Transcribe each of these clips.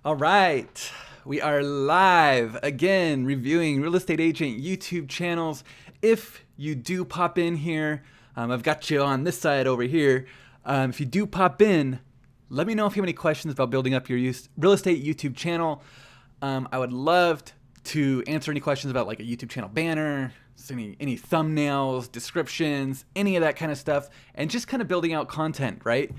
All right, we are live again reviewing real estate agent YouTube channels. If you do pop in here, I've got you on this side over here. If you do pop in, let me know if you have any questions about building up your real estate YouTube channel. I would love to answer any questions about like a YouTube channel banner, any thumbnails, descriptions, any of that kind of stuff, and just kind of building out content, right?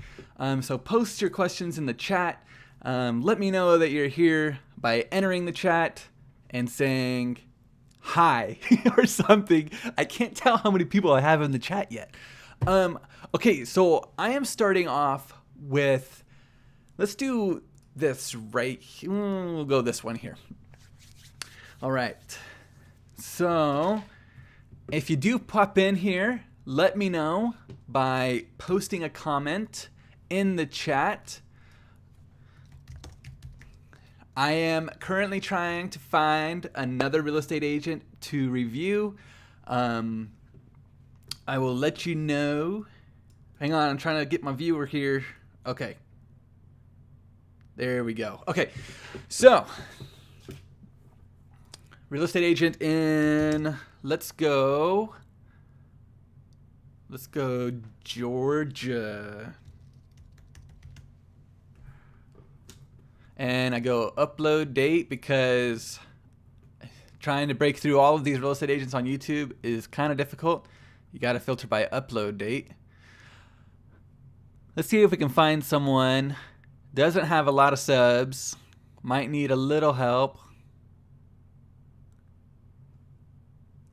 So post your questions in the chat. Let me know that you're here by entering the chat and saying hi or something. I can't tell how many people I have in the chat yet. Okay, so I am starting off with, let's do this right here. We'll go this one here. All right. So if you do pop in here, let me know by posting a comment in the chat. I am currently trying to find another real estate agent to review. I will let you know. Hang on, I'm trying to get my viewer here. Okay. There we go. Okay, so real estate agent in, let's go Georgia. And I go upload date because trying to break through all of these real estate agents on YouTube is kind of difficult. You got to filter by upload date. Let's see if we can find someone. Doesn't have a lot of subs. Might need a little help.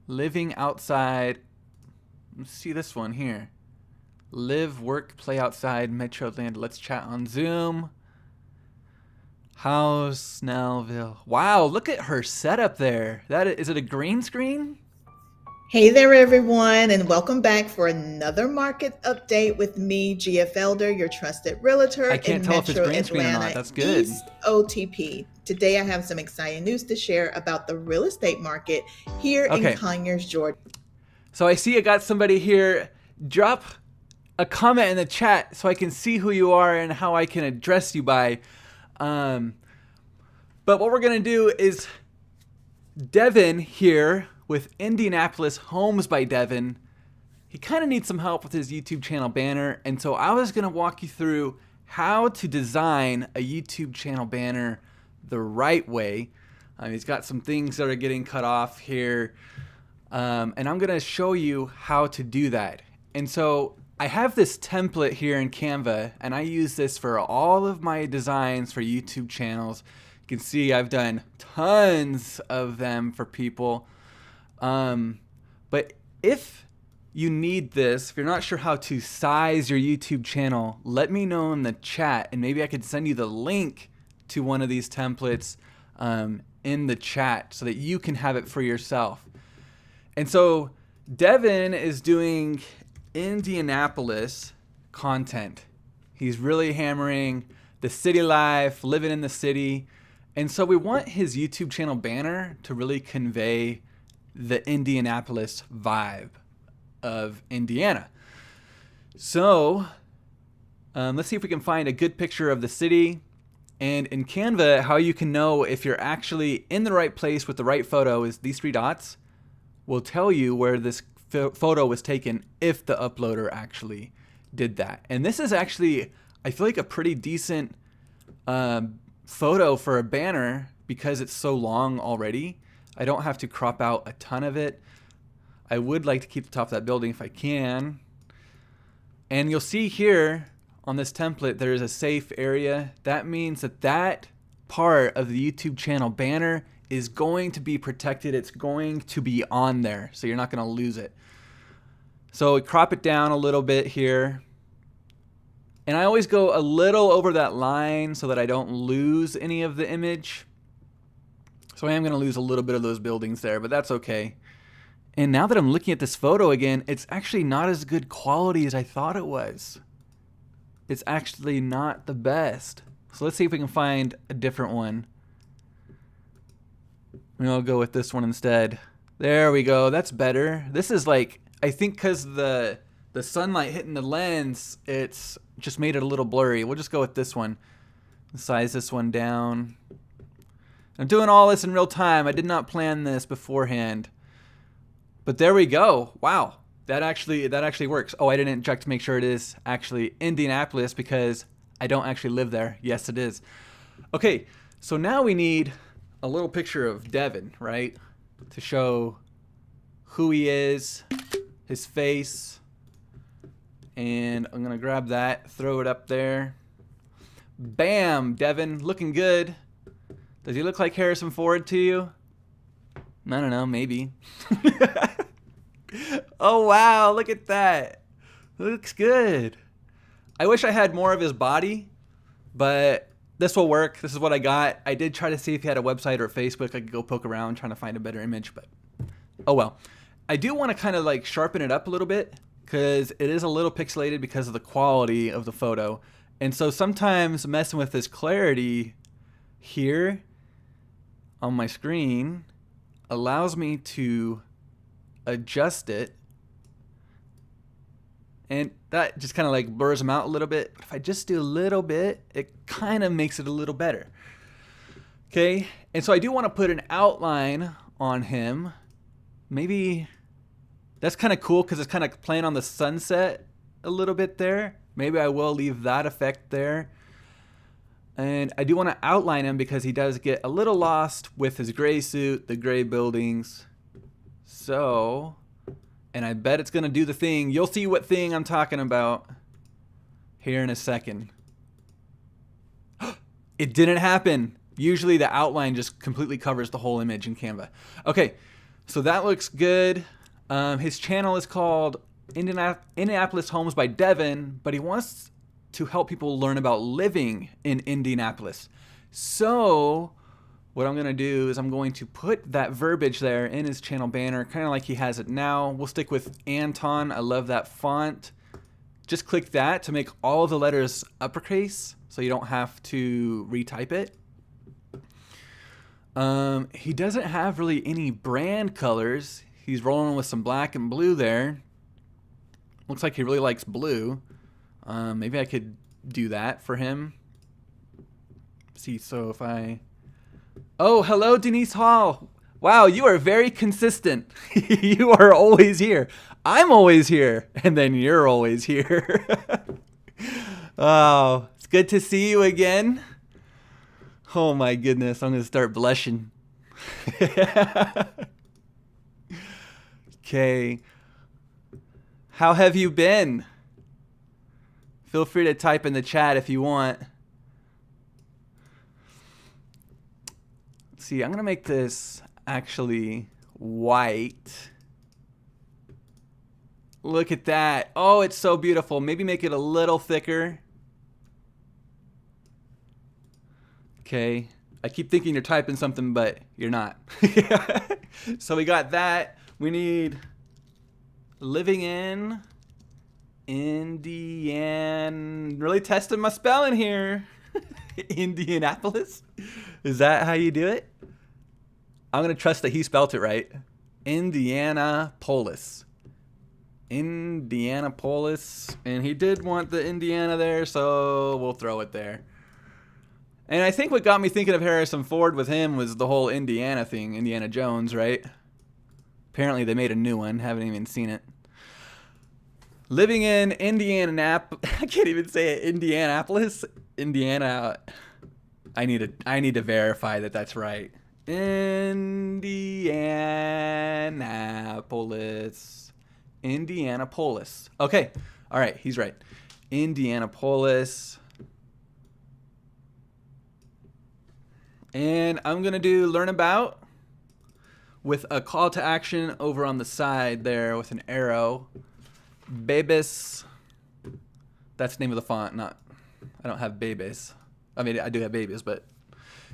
Living outside. Let's see this one here. Live, work, play outside, Metro Atlanta. Let's chat on Zoom. House, Snellville. Wow, look at her setup there. Is it a green screen? Hey there, everyone, and welcome back for another market update with me, GF Elder, your trusted realtor I can't in tell if it's Metro green screen or Atlanta not. That's good. East OTP. Today, I have some exciting news to share about the real estate market here in Conyers, Georgia. So I see I got somebody here. Drop a comment in the chat so I can see who you are and how I can address you by. But what we're going to do is Devin here with Indianapolis Homes by Devin. He kind of needs some help with his YouTube channel banner. And so I was going to walk you through how to design a YouTube channel banner the right way. He's got some things that are getting cut off here. And I'm going to show you how to do that. And so I have this template here in Canva, and I use this for all of my designs for YouTube channels. You can see I've done tons of them for people. But if you need this, if you're not sure how to size your YouTube channel, let me know in the chat, and maybe I could send you the link to one of these templates in the chat so that you can have it for yourself. And so Devin is doing Indianapolis content. He's really hammering the city life, living in the city. And so we want his YouTube channel banner to really convey the Indianapolis vibe of Indiana. So let's see if we can find a good picture of the city. And in Canva, how you can know if you're actually in the right place with the right photo is these three dots will tell you where this photo was taken if the uploader actually did that. And this is actually, I feel like, a pretty decent photo for a banner because it's so long already. I don't have to crop out a ton of it. I would like to keep the top of that building if I can. And you'll see here on this template there is a safe area. That means that that part of the YouTube channel banner is going to be protected. It's going to be on there, so you're not going to lose it. So we crop it down a little bit here. And I always go a little over that line so that I don't lose any of the image. So I am going to lose a little bit of those buildings there, but that's okay. And now that I'm looking at this photo again, it's actually not as good quality as I thought it was. It's actually not the best. So let's see if we can find a different one. Maybe I'll go with this one instead. There we go. That's better. This is like, I think because the sunlight hitting the lens, it's just made it a little blurry. We'll just go with this one. Size this one down. I'm doing all this in real time. I did not plan this beforehand. But there we go. Wow. That actually works. Oh, I didn't check to make sure it is actually Indianapolis because I don't actually live there. Yes, it is. Okay, so now we need a little picture of Devin, right? To show who he is, his face. And I'm going to grab that, throw it up there. Bam, Devin, looking good. Does he look like Harrison Ford to you? I don't know, maybe. Oh, wow, look at that. Looks good. I wish I had more of his body, but this will work. This is what I got. I did try to see if he had a website or Facebook. I could go poke around trying to find a better image, but oh well. I do want to kind of like sharpen it up a little bit because it is a little pixelated because of the quality of the photo. And so sometimes messing with this clarity here on my screen allows me to adjust it, and that just kind of like blurs them out a little bit. But if I just do a little bit, it kind of makes it a little better. Okay, and so I do want to put an outline on him. Maybe that's kind of cool because it's kind of playing on the sunset a little bit there. Maybe I will leave that effect there. And I do want to outline him because he does get a little lost with his gray suit, the gray buildings. So, and I bet it's going to do the thing. You'll see what thing I'm talking about here in a second. It didn't happen. Usually the outline just completely covers the whole image in Canva. Okay, so that looks good. His channel is called Indianapolis Homes by Devin, but he wants to help people learn about living in Indianapolis. So what I'm going to do is I'm going to put that verbiage there in his channel banner, kind of like he has it now. We'll stick with Anton. I love that font. Just click that to make all the letters uppercase so you don't have to retype it. He doesn't have really any brand colors. He's rolling with some black and blue there. Looks like he really likes blue. Maybe I could do that for him. See, so if I... Oh, hello, Denise Hall. Wow, you are very consistent. You are always here. I'm always here. And then you're always here. Oh, it's good to see you again. Oh my goodness, I'm going to start blushing. Okay. How have you been? Feel free to type in the chat if you want. Let's see, I'm going to make this actually white. Look at that. Oh, it's so beautiful. Maybe make it a little thicker. Okay. I keep thinking you're typing something, but you're not. So we got that. We need living in Indiana. Really testing my spelling here. Indianapolis. Is that how you do it? I'm going to trust that he spelt it right. Indianapolis. Indianapolis. And he did want the Indiana there, so we'll throw it there. And I think what got me thinking of Harrison Ford with him was the whole Indiana thing, Indiana Jones, right? Apparently they made a new one. Haven't even seen it. Living in Indianapolis. I can't even say it. Indianapolis. Indiana. I need to verify that that's right. Indianapolis. Indianapolis. Okay. All right. He's right. Indianapolis. And I'm going to do learn about with a call to action over on the side there with an arrow. Babis. That's the name of the font. Not, I don't have Babis. I mean, I do have Babis, but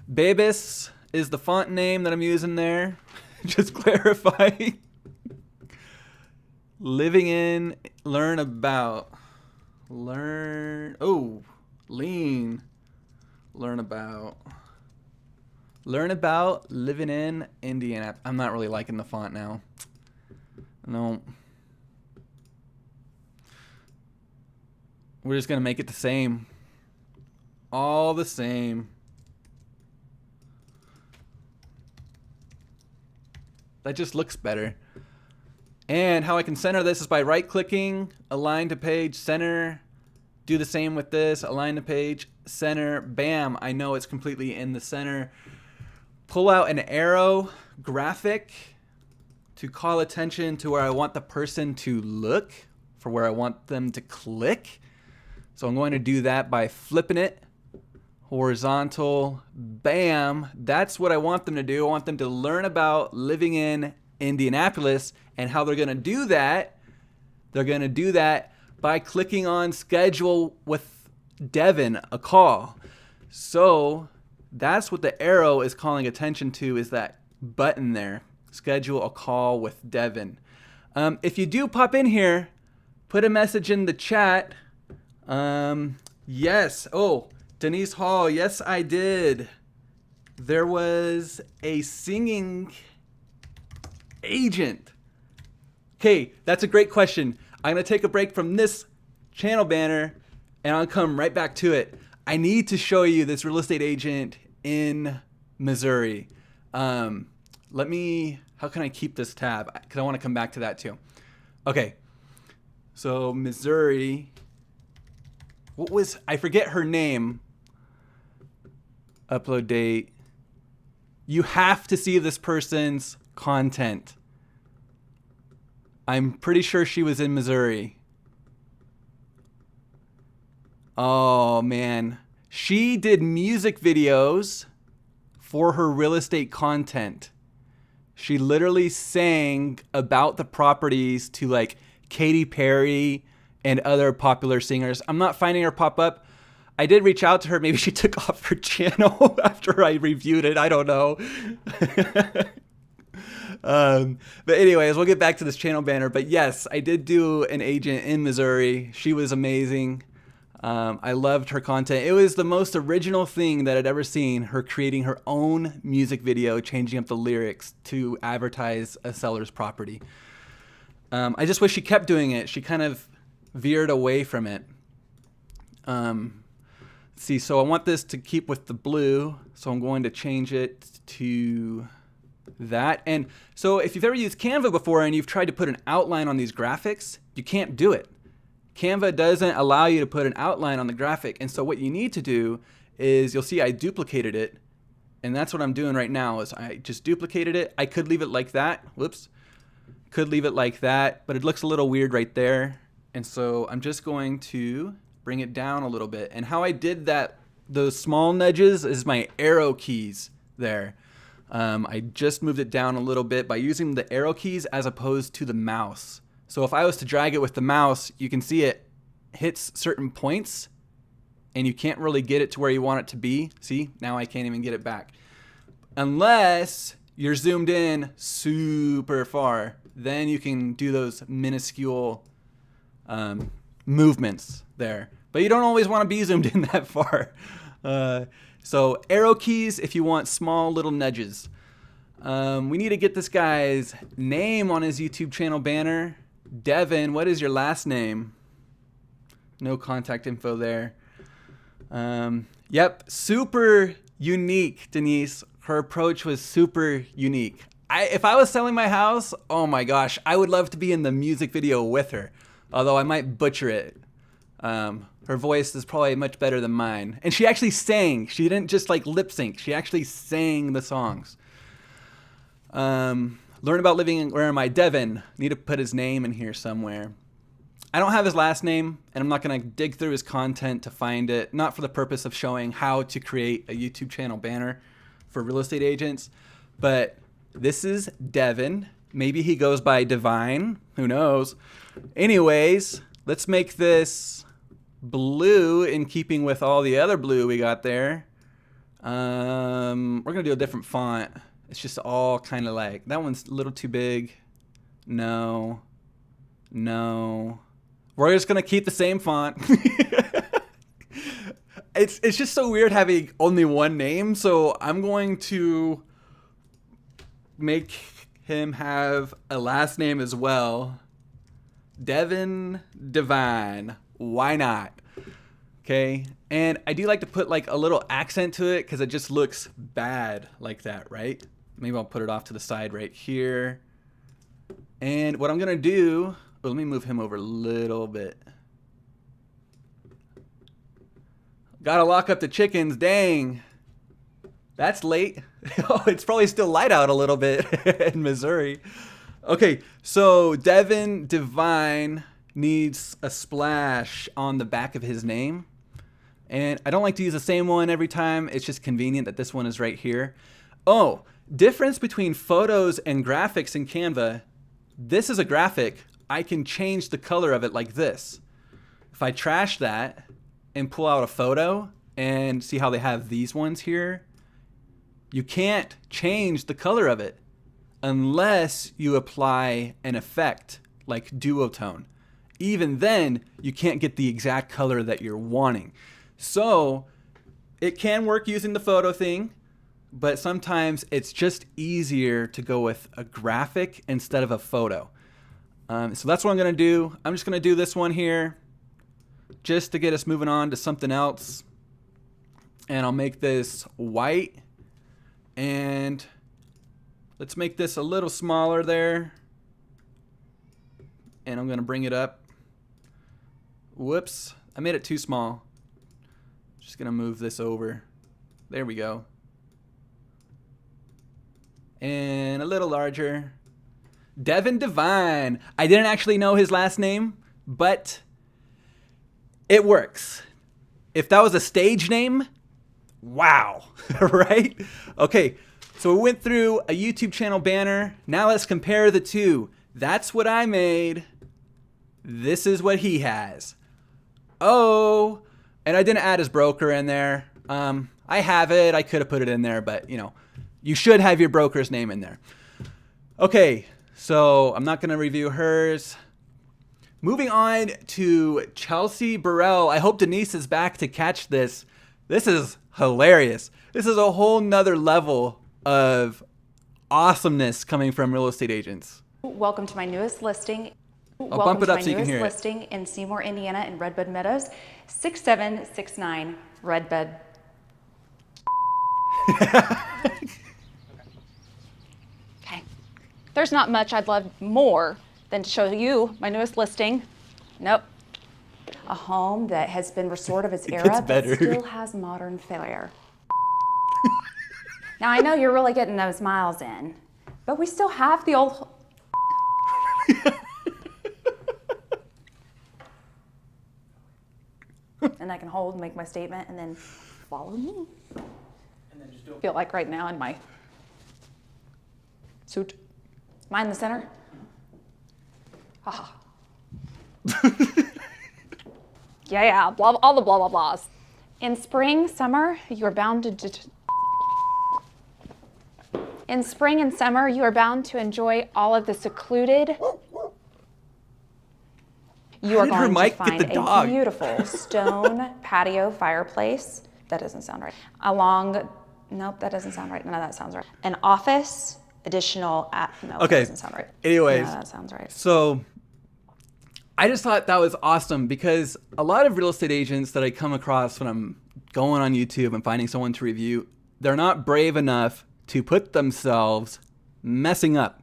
Babis is the font name that I'm using there. Just clarifying. Living in, learn about. Learn, oh, lean. Learn about. Learn about living in Indiana. I'm not really liking the font now. No. We're just going to make it the same. all the same. That just looks better. And how I can center this is by right-clicking, align to page, center. Do the same with this, align to page, center, bam. I know it's completely in the center. Pull out an arrow graphic to call attention to where I want the person to look, for where I want them to click. So I'm going to do that by flipping it. Horizontal, bam. That's what I want them to do. I want them to learn about living in Indianapolis, and how they're going to do that. They're going to do that by clicking on schedule with Devin a call. So that's what the arrow is calling attention to, is that button there, schedule a call with Devin. If you do pop in here, put a message in the chat. Yes. Oh, Denise Hall. Yes, I did. There was a singing agent. Okay, that's a great question. I'm going to take a break from this channel banner and I'll come right back to it. I need to show you this real estate agent in Missouri. How can I keep this tab? Because I want to come back to that too. Okay, so Missouri. I forget her name. Upload date. You have to see this person's content. I'm pretty sure she was in Missouri. Oh man. She did music videos for her real estate content. She literally sang about the properties to like Katy Perry and other popular singers. I'm not finding her pop up. I did reach out to her. Maybe she took off her channel after I reviewed it. I don't know. But anyways, we'll get back to this channel banner. But yes, I did do an agent in Missouri. She was amazing. I loved her content. It was the most original thing that I'd ever seen, her creating her own music video, changing up the lyrics to advertise a seller's property. I just wish she kept doing it. She kind of veered away from it. See, so I want this to keep with the blue, so I'm going to change it to that. And so if you've ever used Canva before and you've tried to put an outline on these graphics, you can't do it. Canva doesn't allow you to put an outline on the graphic. And so what you need to do is, you'll see I duplicated it, and that's what I'm doing right now, is I just duplicated it. I could leave it like that. Whoops. Could leave it like that, but it looks a little weird right there. And so I'm just going to bring it down a little bit. And how I did that, those small nudges, is my arrow keys there. I just moved it down a little bit by using the arrow keys as opposed to the mouse. So if I was to drag it with the mouse, you can see it hits certain points and you can't really get it to where you want it to be. See, now I can't even get it back. Unless you're zoomed in super far, then you can do those minuscule movements there. But you don't always want to be zoomed in that far. So arrow keys if you want small little nudges. We need to get this guy's name on his YouTube channel banner. Devin, what is your last name? No contact info there. Yep, super unique, Denise. Her approach was super unique. If I was selling my house, oh my gosh, I would love to be in the music video with her. Although I might butcher it. Her voice is probably much better than mine. And she actually sang. She didn't just like lip sync. She actually sang the songs. Learn about living in, where am I? Devin. Need to put his name in here somewhere. I don't have his last name, and I'm not going to dig through his content to find it. Not for the purpose of showing how to create a YouTube channel banner for real estate agents. But this is Devin. Maybe he goes by Divine. Who knows? Anyways, let's make this blue in keeping with all the other blue we got there. We're going to do a different font. It's just all kind of like, that one's a little too big. No. We're just going to keep the same font. It's just so weird having only one name. So I'm going to make him have a last name as well. Devin Divine. Why not? Okay, and I do like to put like a little accent to it because it just looks bad like that, right? Maybe I'll put it off to the side right here. And what I'm gonna do, let me move him over a little bit. Gotta lock up the chickens, dang. That's late. Oh, it's probably still light out a little bit in Missouri. Okay, so Devin Divine needs a splash on the back of his name. And I don't like to use the same one every time. It's just convenient that this one is right here. Oh, difference between photos and graphics in Canva. This is a graphic. I can change the color of it like this. If I trash that and pull out a photo and see how they have these ones here, you can't change the color of it unless you apply an effect like duotone. Even then, you can't get the exact color that you're wanting. So it can work using the photo thing, but sometimes it's just easier to go with a graphic instead of a photo. So that's what I'm gonna do. I'm just gonna do this one here just to get us moving on to something else. And I'll make this white, and let's make this a little smaller there. And I'm gonna bring it up. Whoops, I made it too small. Just gonna move this over. There we go. And a little larger. Devin Divine. I didn't actually know his last name, but it works. If that was a stage name, wow, right? Okay, so we went through a YouTube channel banner. Now let's compare the two. That's what I made. This is what he has. Oh, and I didn't add his broker in there. I have it. I could have put it in there, but you know, you should have your broker's name in there. Okay, so I'm not going to review hers. Moving on to Chelsea Burrell. I hope Denise is back to catch this. This is hilarious. This is a whole nother level of awesomeness coming from real estate agents. Welcome to my newest listing. I'll bump it up so you can hear it. Listing in Seymour, Indiana, in Redbud Meadows, 6769 Redbud. Okay. There's not much I'd love more than to show you my newest listing. Nope. A home that has been restored of its era, but still has modern flair. Now I know you're really getting those miles in, but we still have the old. And I can hold and make my statement and then follow me. And then just do it. Feel like right now in my suit. Am I in the center? Haha. Yeah, blah, all the blah, blah, blahs. In spring, summer, you are bound to... In spring and summer, you are bound to enjoy all of the secluded... You are going to find a beautiful stone patio fireplace. That doesn't sound right. Nope, that doesn't sound right. None of that sounds right. An office, additional, no, okay. That doesn't sound right. Anyways, no, that sounds right. So I just thought that was awesome because a lot of real estate agents that I come across when I'm going on YouTube and finding someone to review, they're not brave enough to put themselves messing up.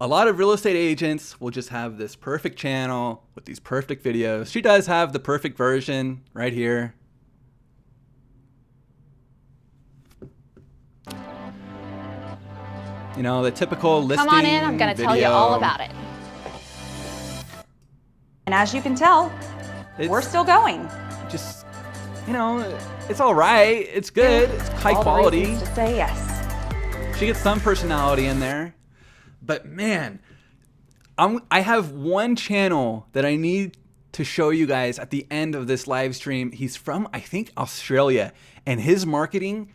A lot of real estate agents will just have this perfect channel with these perfect videos. She does have the perfect version right here. You know, the typical listing. Come on in, I'm going to tell you all about it. And as you can tell, we're still going. Just, you know, it's all right. It's good. It's high quality. To say yes. She gets some personality in there. But man, I have one channel that I need to show you guys at the end of this live stream. He's from, I think, Australia, and his marketing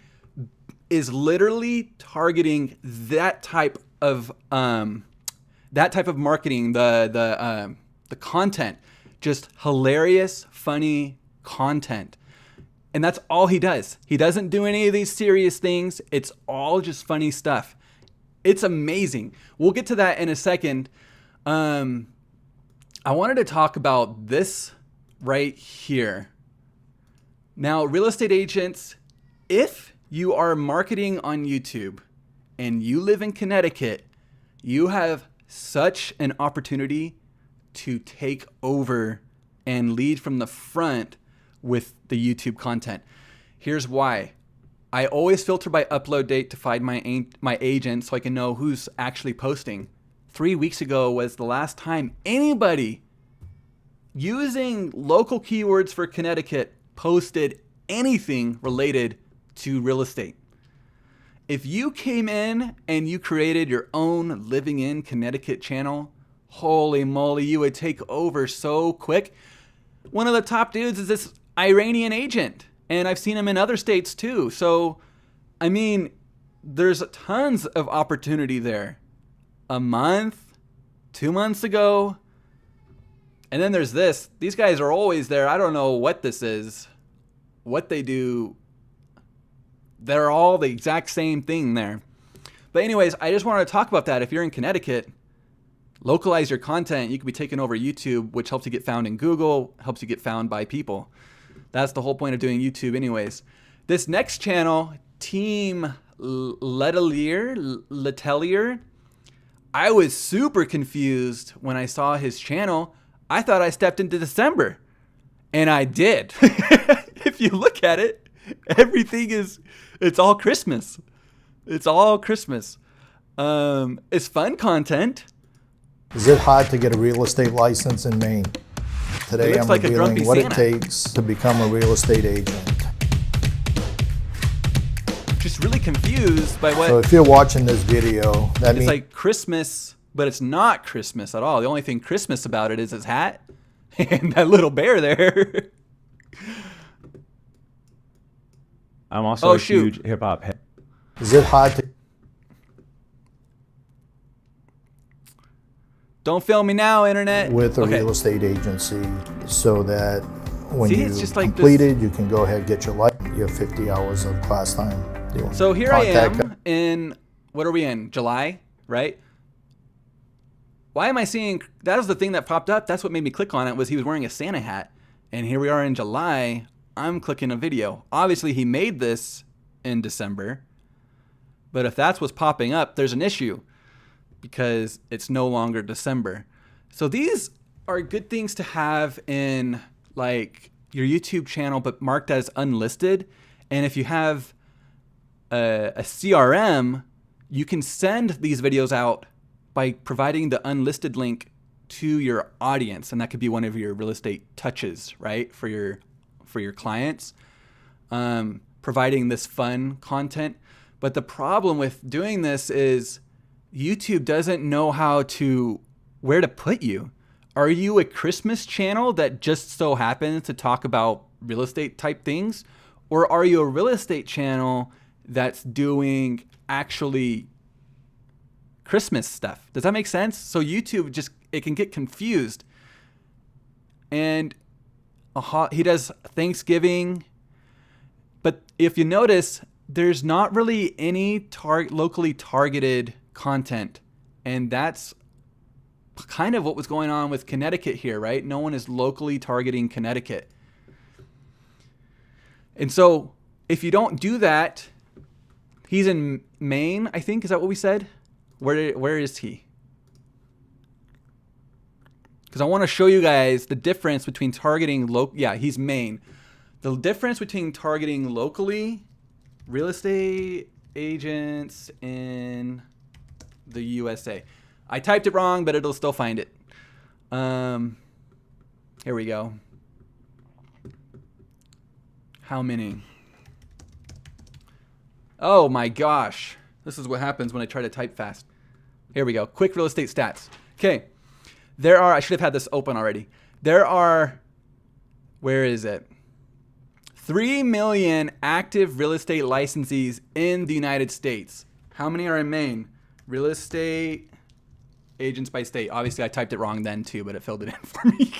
is literally targeting that type of marketing, the content, just hilarious, funny content. And that's all he does. He doesn't do any of these serious things. It's all just funny stuff. It's amazing. We'll get to that in a second. I wanted to talk about this right here. Now, real estate agents, if you are marketing on YouTube and you live in Connecticut, you have such an opportunity to take over and lead from the front with the YouTube content. Here's why. I always filter by upload date to find my agent so I can know who's actually posting. 3 weeks ago was the last time anybody using local keywords for Connecticut posted anything related to real estate. If you came in and you created your own Living in Connecticut channel, holy moly, you would take over so quick. One of the top dudes is this Iranian agent, and I've seen him in other states too. So, I mean, there's tons of opportunity there. A month, 2 months ago, and then there's this. These guys are always there. I don't know what this is, what they do. They're all the exact same thing there. But anyways, I just wanted to talk about that. If you're in Connecticut, localize your content. You could be taking over YouTube, which helps you get found in Google, helps you get found by people. That's the whole point of doing YouTube anyways. This next channel, Team Letelier, I was super confused when I saw his channel. I thought I stepped into December, and I did. If you look at it, everything it's all Christmas. It's all Christmas. It's fun content. Is it hard to get a real estate license in Maine? Today I'm like revealing what Santa. it takes to become a real estate agent. Just really confused by what... So if you're watching this video, that It's means like Christmas, but it's not Christmas at all. The only thing Christmas about it is his hat and that little bear there. I'm also a huge hip hop head. is it hard to Don't film me now, internet. with a Okay. real estate agency so that when See, you it's just like complete it, you can go ahead and get your license. You have 50 hours of class time. You'll So here contact I am in, what are we in? July, right? Why am I seeing, that was the thing that popped up. That's what made me click on it, was he was wearing a Santa hat. And here we are in July. I'm clicking a video. Obviously, he made this in December. But if that's what's popping up, there's an issue because it's no longer December. So these are good things to have in like your YouTube channel, but marked as unlisted. And if you have a CRM, you can send these videos out by providing the unlisted link to your audience, and that could be one of your real estate touches, right, for your clients, providing this fun content. But the problem with doing this is YouTube doesn't know where to put you. Are you a Christmas channel that just so happens to talk about real estate type things, or are you a real estate channel that's doing actually Christmas stuff? Does that make sense? So YouTube it can get confused. And he does Thanksgiving, but if you notice, there's not really any locally targeted content, and that's kind of what was going on with Connecticut here, right? No one is locally targeting Connecticut. And so if you don't do that, he's in Maine, I think. Is that what we said? Where is he? Because I want to show you guys the difference between targeting yeah, he's Maine. The difference between targeting locally real estate agents in the USA. I typed it wrong, but it'll still find it. Here we go. How many? Oh my gosh. This is what happens when I try to type fast. Here we go. Quick real estate stats. Okay. I should have had this open already. Where is it? 3 million active real estate licensees in the United States. How many are in Maine? Real estate agents by state. Obviously, I typed it wrong then too, but it filled it in for me.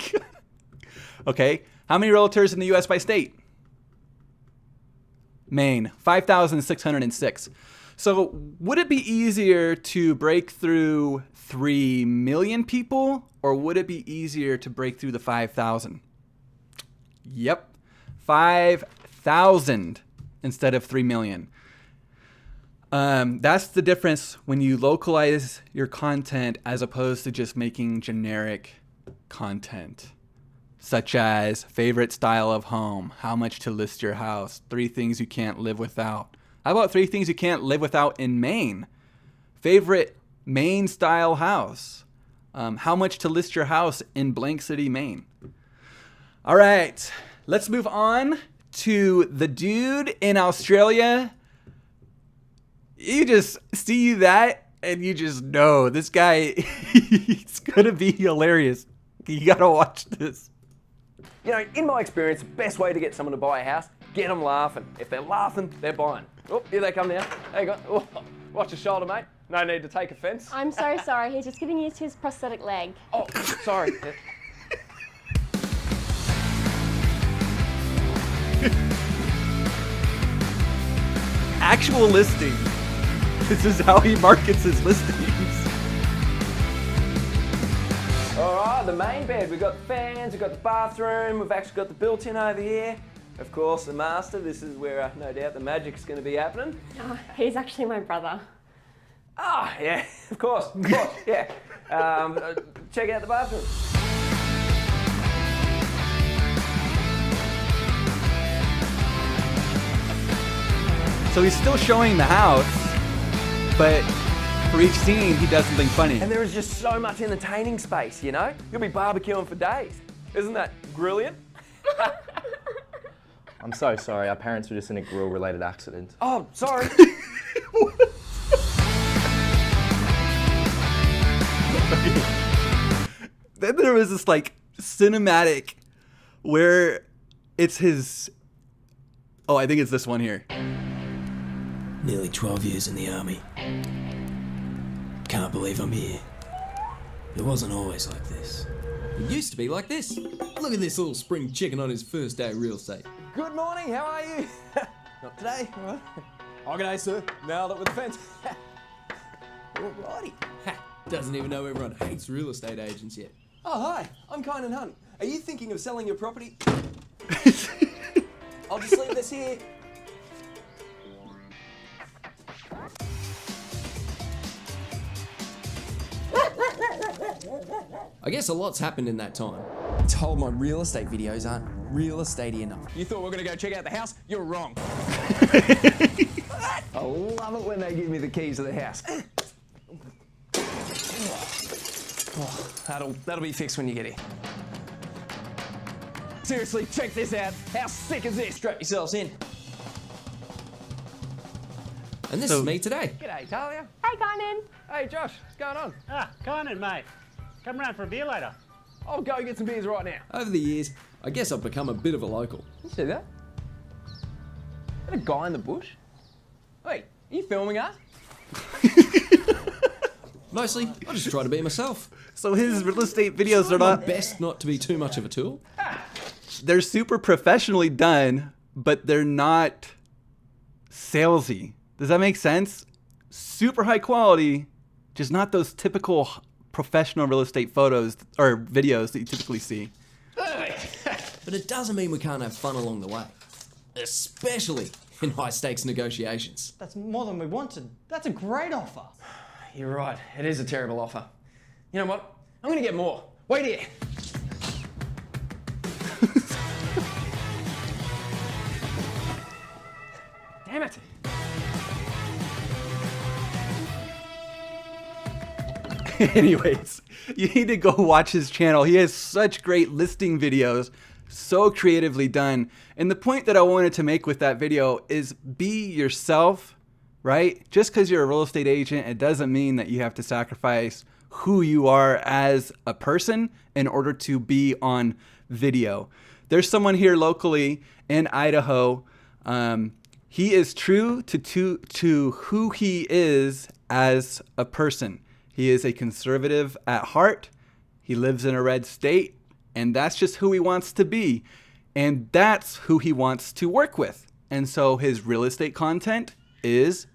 Okay. How many realtors in the U.S. by state? Maine, 5,606. So would it be easier to break through 3 million people, or would it be easier to break through the 5,000? Yep. 3,000 instead of 3 million. That's the difference when you localize your content as opposed to just making generic content, such as favorite style of home, how much to list your house, 3 things you can't live without. How about 3 things you can't live without in Maine? Favorite Maine style house. How much to list your house in blank city, Maine. All right, let's move on to the dude in Australia. You just see that and you just know this guy, he's gonna be hilarious. You gotta watch this. You know, in my experience, the best way to get someone to buy a house, get them laughing. If they're laughing, they're buying. Oh, here they come now. There you go. Oh, watch your shoulder, mate. No need to take offence. I'm so sorry, he's just giving you his prosthetic leg. Oh, sorry. Actual listing. This is how he markets his listings. All right, the main bed. We've got the fans, we've got the bathroom, we've actually got the built-in over here. Of course, the master. This is where, no doubt, the magic's going to be happening. Oh, he's actually my brother. Ah, yeah, of course, yeah. Check out the bathroom. So he's still showing the house, but for each scene, he does something funny. And there is just so much entertaining space, you know? You'll be barbecuing for days. Isn't that brilliant? I'm so sorry, our parents were just in a grill-related accident. Oh, sorry. Then there was this like cinematic where it's his, oh, I think it's this one here. Nearly 12 years in the army. Can't believe I'm here. It wasn't always like this. It used to be like this. Look at this little spring chicken on his first day of real estate. Good morning, how are you? Not today, all right? Oh, g'day, sir. Nailed it with the fence. Alrighty. Doesn't even know everyone hates real estate agents yet. Oh, hi, I'm Kynan Hunt. Are you thinking of selling your property? I'll just leave this here. I guess a lot's happened in that time. Told my real estate videos aren't real estatey enough. You thought we were gonna go check out the house? You're wrong. I love it when they give me the keys to the house. Oh, that'll be fixed when you get here. Seriously, check this out. How sick is this? Strap yourselves in. And this is me today. G'day, Talia. Hey, Kynan. Hey, Josh. What's going on? Ah, Kynan, mate. Come round for a beer later. I'll go get some beers right now. Over the years, I guess I've become a bit of a local. You see that? Is that a guy in the bush? Wait, are you filming us? Mostly, I just try to be myself. So his real estate videos are not, Best not to be too much of a tool. they're super professionally done, but they're not salesy. Does that make sense? Super high quality, just not those typical professional real estate photos or videos that you typically see. But it doesn't mean we can't have fun along the way. Especially in high stakes negotiations. That's more than we wanted. That's a great offer. You're right, it is a terrible offer. You know what? I'm gonna get more. Wait here. Damn it. Anyways, you need to go watch his channel. He has such great listing videos, so creatively done. And the point that I wanted to make with that video is be yourself, right? Just because you're a real estate agent, it doesn't mean that you have to sacrifice who you are as a person in order to be on video. There's someone here locally in Idaho. He is true to who he is as a person. He is a conservative at heart. He lives in a red state, and that's just who he wants to be. And that's who he wants to work with. And so his real estate content is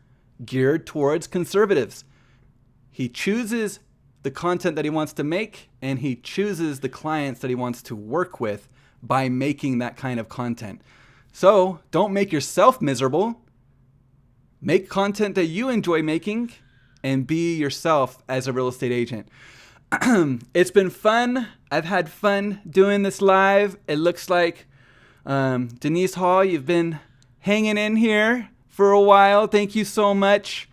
geared towards conservatives. He chooses the content that he wants to make, and he chooses the clients that he wants to work with by making that kind of content. So don't make yourself miserable. Make content that you enjoy making and be yourself as a real estate agent. It's been fun. I've had fun doing this live. It looks like Denise Hall, you've been hanging in here for a while. Thank you so much.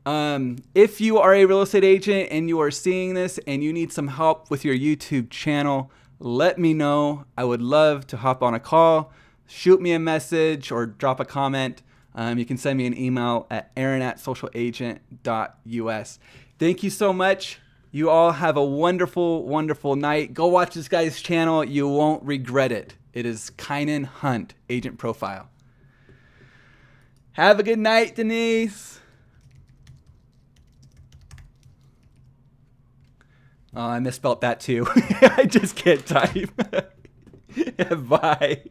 If you are a real estate agent and you are seeing this and you need some help with your YouTube channel, let me know. I would love to hop on a call, shoot me a message, or drop a comment. You can send me an email at aaron@socialagent.us. Thank you so much. You all have a wonderful, wonderful night. Go watch this guy's channel. You won't regret it. It is Kynan Hunt, Agent Profile. Have a good night, Denise. Oh, I misspelled that too. I just can't type. Bye.